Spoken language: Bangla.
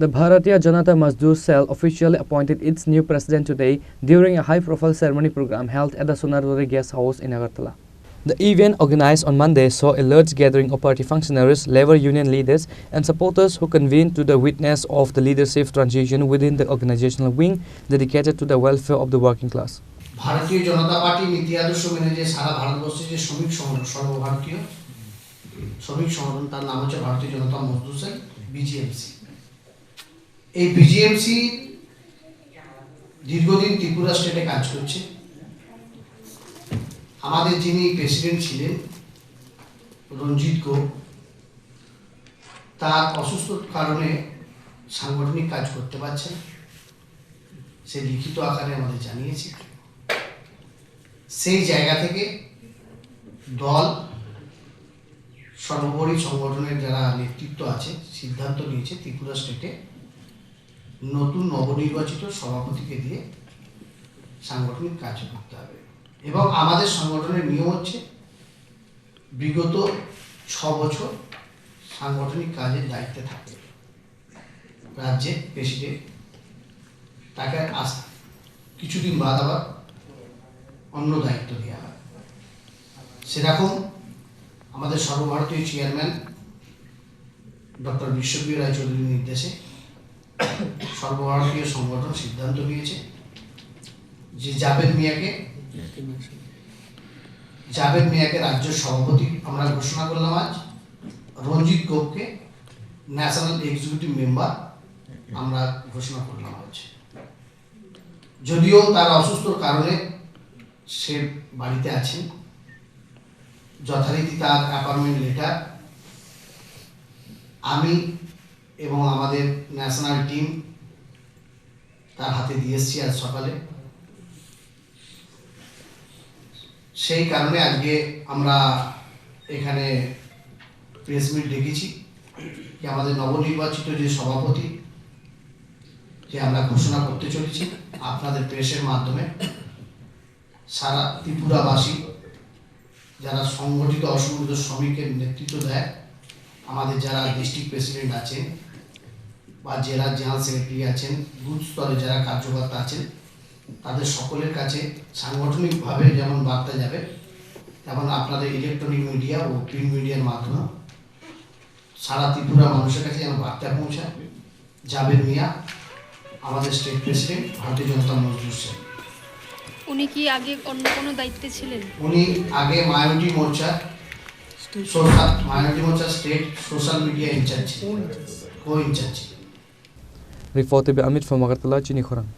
The Bharatiya Janata Mazdoor Cell officially appointed its new president today during a high-profile ceremony program held at the Sonardore Guest House in Agartala. The event, organized on Monday, saw a large gathering of party functionaries, labor union leaders, and supporters who convened to witness of the leadership transition within the organizational wing dedicated to the welfare of the working class. ভারতীয় জনতা পার্টি নীতি আদর্শ মেনে যে সারা ভারতবর্ষে যে শ্রমিক সংগঠন সর্বভারতীয় শ্রমিক সংগঠন তার নাম হচ্ছে ভারতীয় জনতা মজদুর সংঘ বিজিএমসি। এই বিজিএমসি দীর্ঘদিন ত্রিপুরা স্টেটে কাজ করছে। আমাদের যিনি প্রেসিডেন্ট ছিলেন রঞ্জিত গোপ, তার অসুস্থতার কারণে সাংগঠনিক কাজ করতে পারছেন, সে লিখিত আকারে আমাদের জানিয়েছে। সেই জায়গা থেকে দল সর্বোপরি সংগঠনের যারা নেতৃত্ব আছে সিদ্ধান্ত নিয়েছে ত্রিপুরা স্টেটে নতুন নবনির্বাচিত সভাপতিকে দিয়ে সাংগঠনিক কাজ করতে হবে। এবং আমাদের সংগঠনের নিয়ম হচ্ছে বিগত 6 বছর সাংগঠনিক কাজের দায়িত্বে থাকে রাজ্যের প্রেসিডেন্ট, তাকে কিছুদিন বাদ আবার অন্য দায়িত্ব দেওয়া হয়। সেরকম আমাদের সর্বভারতীয় চেয়ারম্যান ডক্টর বিশ্বপ্রিয় রায় চৌধুরীর নির্দেশে সর্বভারতীয় সংগঠন সিদ্ধান্ত নিয়েছে যে জাভেদ মিয়াকে রাজ্য সভাপতি আমরা ঘোষণা করলাম আজ, রঞ্জিত গোপকে ন্যাশনাল এক্সিকিউটিভ মেম্বার আমরা ঘোষণা করলাম আজ। যদিও তার অসুস্থর কারণে সে বাড়িতে আছেন, যথারীতি তার অ্যাপয়েন্টমেন্ট লেটার আমি এবং আমাদের ন্যাশনাল টিম তার হাতে দিয়ে এসেছি আজ সকালে। সেই কারণে আজকে আমরা এখানে প্রেস মিট ডেকেছি যে আমাদের নবনির্বাচিত যে সভাপতি যে আমরা ঘোষণা করতে চলেছি আপনাদের প্রেসের মাধ্যমে সারা ত্রিপুরাবাসী যারা সংগঠিত অসংগঠিত শ্রমিকের নেতৃত্ব দেয়, আমাদের যারা ডিস্ট্রিক্ট প্রেসিডেন্ট আছেন বা জেলা জেনারেল সেক্রেটারি আছেন, বুথ স্তরে যারা কার্যকর্তা আছেন, তাদের সকলের কাছে সাংগঠনিকভাবে যেমন বার্তা যাবে, তেমন আপনাদের ইলেকট্রনিক মিডিয়া ও প্রিন্ট মিডিয়ার মাধ্যমে সারা ত্রিপুরা মানুষের কাছে যেন বার্তা পৌঁছায়। জাভেদ মিয়া আমাদের স্টেট প্রেসিডেন্ট ভারতীয় জনতা মজদুর সংঘ। উনি কি আগে অন্য কোনো দায়িত্বে ছিলেন? উনি আগে minority Morcha state social media incharge co incharge. Reported by Amit from Agartala, Chini Khorang.